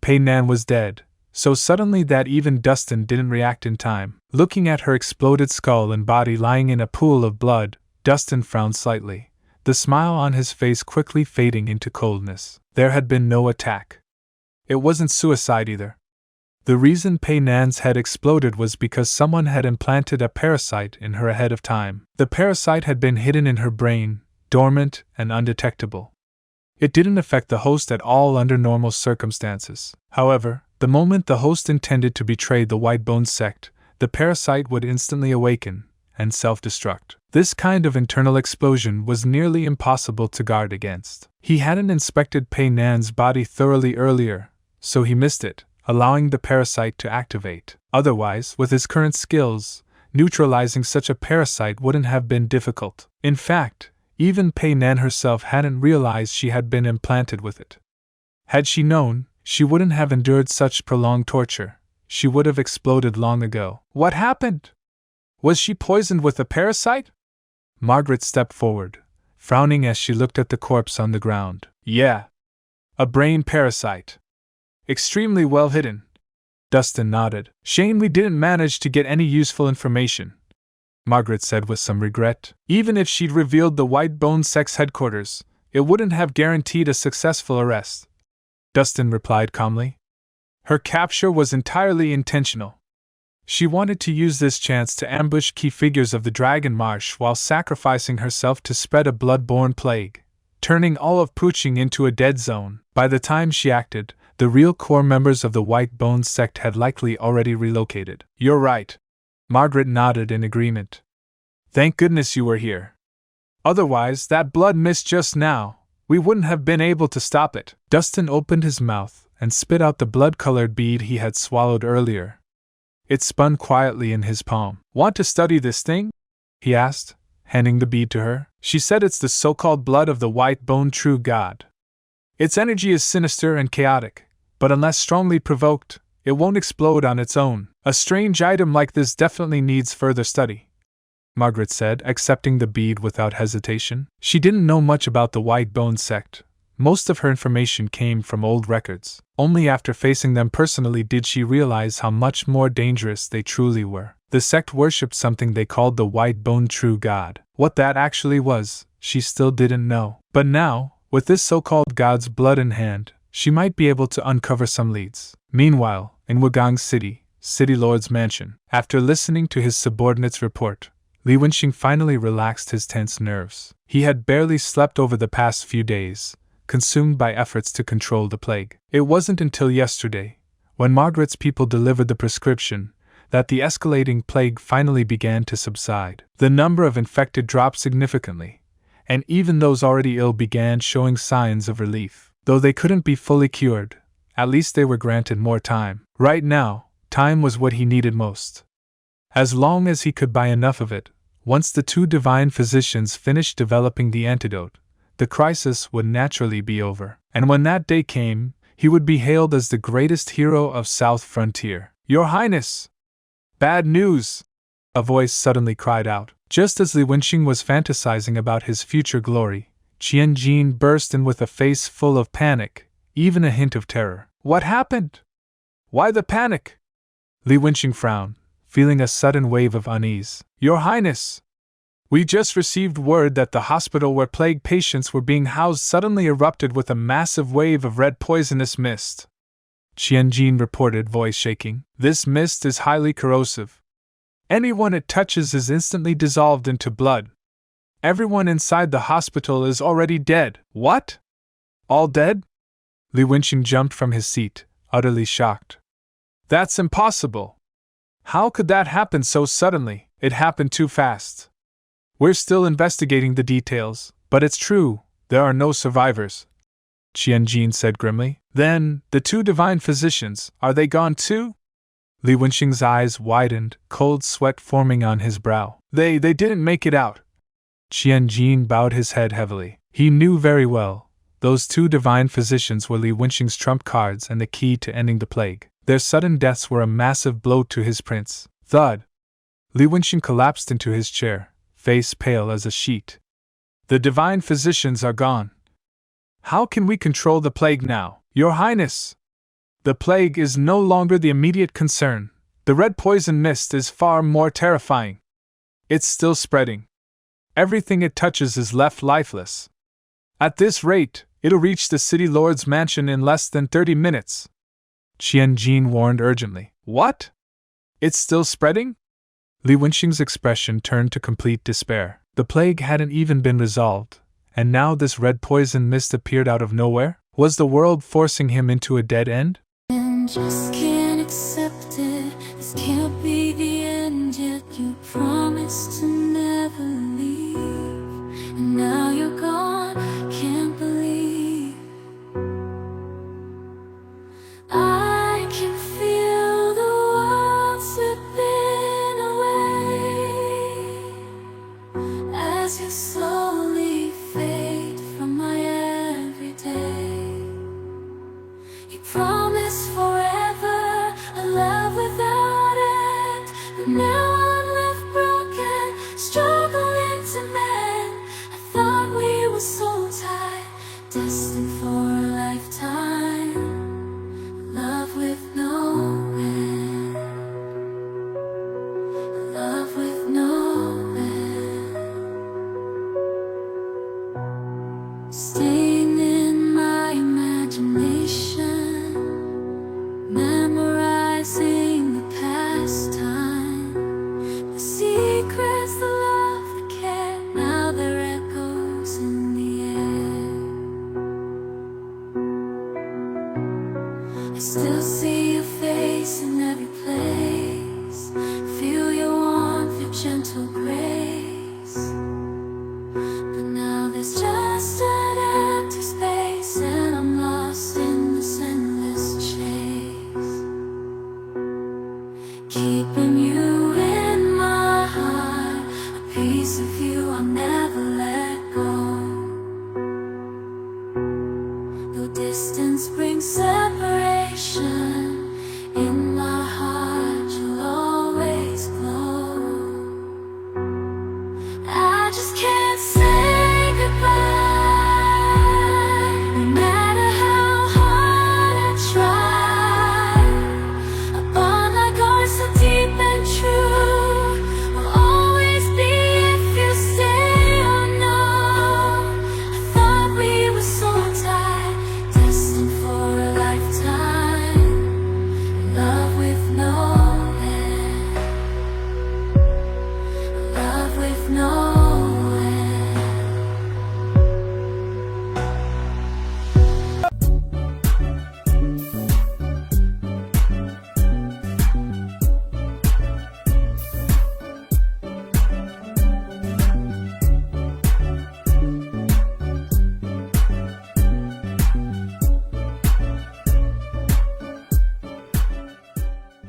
Pei Nan was dead, so suddenly that even Dustin didn't react in time. Looking at her exploded skull and body lying in a pool of blood, Dustin frowned slightly, the smile on his face quickly fading into coldness. There had been no attack. It wasn't suicide either. The reason Pei Nan's head exploded was because someone had implanted a parasite in her ahead of time. The parasite had been hidden in her brain, dormant and undetectable. It didn't affect the host at all under normal circumstances. However, the moment the host intended to betray the Whitebone sect, the parasite would instantly awaken and self-destruct. This kind of internal explosion was nearly impossible to guard against. He hadn't inspected Pei Nan's body thoroughly earlier, so he missed it, allowing the parasite to activate. Otherwise, with his current skills, neutralizing such a parasite wouldn't have been difficult. In fact, even Pei Nan herself hadn't realized she had been implanted with it. Had she known, she wouldn't have endured such prolonged torture. She would have exploded long ago. What happened? Was she poisoned with a parasite? Margaret stepped forward, frowning as she looked at the corpse on the ground. Yeah. A brain parasite. Extremely well hidden. Dustin nodded. Shame we didn't manage to get any useful information, Margaret said with some regret. Even if she'd revealed the Whitebone sect's headquarters, it wouldn't have guaranteed a successful arrest, Dustin replied calmly. Her capture was entirely intentional. She wanted to use this chance to ambush key figures of the Dragon Marsh while sacrificing herself to spread a blood-borne plague, turning all of Puching into a dead zone. By the time she acted, the real core members of the Whitebone sect had likely already relocated. You're right. Margaret nodded in agreement. Thank goodness you were here. Otherwise, that blood mist just now, we wouldn't have been able to stop it. Dustin opened his mouth and spit out the blood-colored bead he had swallowed earlier. It spun quietly in his palm. Want to study this thing? He asked, handing the bead to her. She said it's the so-called blood of the Whitebone true god. Its energy is sinister and chaotic, but unless strongly provoked, it won't explode on its own. A strange item like this definitely needs further study, Margaret said, accepting the bead without hesitation. She didn't know much about the Whitebone sect. Most of her information came from old records. Only after facing them personally did she realize how much more dangerous they truly were. The sect worshipped something they called the Whitebone True God. What that actually was, she still didn't know. But now, with this so-called god's blood in hand, she might be able to uncover some leads. Meanwhile, in Wugang City, City Lord's mansion, after listening to his subordinate's report, Li Wenxing finally relaxed his tense nerves. He had barely slept over the past few days, consumed by efforts to control the plague. It wasn't until yesterday, when Margaret's people delivered the prescription, that the escalating plague finally began to subside. The number of infected dropped significantly, and even those already ill began showing signs of relief. Though they couldn't be fully cured, at least they were granted more time. Right now, time was what he needed most. As long as he could buy enough of it, once the two divine physicians finished developing the antidote, the crisis would naturally be over. And when that day came, he would be hailed as the greatest hero of South Frontier. Your Highness! Bad news! A voice suddenly cried out. Just as Li Wenxing was fantasizing about his future glory, Qianjin burst in with a face full of panic, even a hint of terror. What happened? Why the panic? Li Wenxing frowned, feeling a sudden wave of unease. Your Highness! We just received word that the hospital where plague patients were being housed suddenly erupted with a massive wave of red poisonous mist. Qianjin reported, voice shaking. This mist is highly corrosive. Anyone it touches is instantly dissolved into blood. Everyone inside the hospital is already dead. What? All dead? Li Wenxing jumped from his seat, utterly shocked. That's impossible. How could that happen so suddenly? It happened too fast. We're still investigating the details, but it's true, there are no survivors, Qianjin said grimly. Then, the two divine physicians, are they gone too? Li Wenxing's eyes widened, cold sweat forming on his brow. They didn't make it out. Qianjin bowed his head heavily. He knew very well, those two divine physicians were Li Wenxing's trump cards and the key to ending the plague. Their sudden deaths were a massive blow to his prince. Thud! Li Wenxing collapsed into his chair, face pale as a sheet. The divine physicians are gone. How can we control the plague now, Your Highness? The plague is no longer the immediate concern. The red poison mist is far more terrifying. It's still spreading. Everything it touches is left lifeless. At this rate, it'll reach the city lord's mansion in less than 30 minutes. Qian-Jin warned urgently. What? It's still spreading? Li Wenxing's expression turned to complete despair. The plague hadn't even been resolved, and now this red poison mist appeared out of nowhere? Was the world forcing him into a dead end? And just can't accept it. This can't be the end yet. You promised to never leave, and now you're gone. Can't believe I can feel the world slipping away as you slowly fade from my everyday. You promised forever a love without end, but now I'm left broken, struggling to mend. I thought we were so tied, destined for a lifetime, love with no end, love with no end. Staying in my imagination, memorizing the past time, the secrets, the love, the care, now they're echoes in the air. I still see your face in every place, feel your warmth, your gentle grace, but now there's just an empty space, and I'm lost in this endless chase, keeping you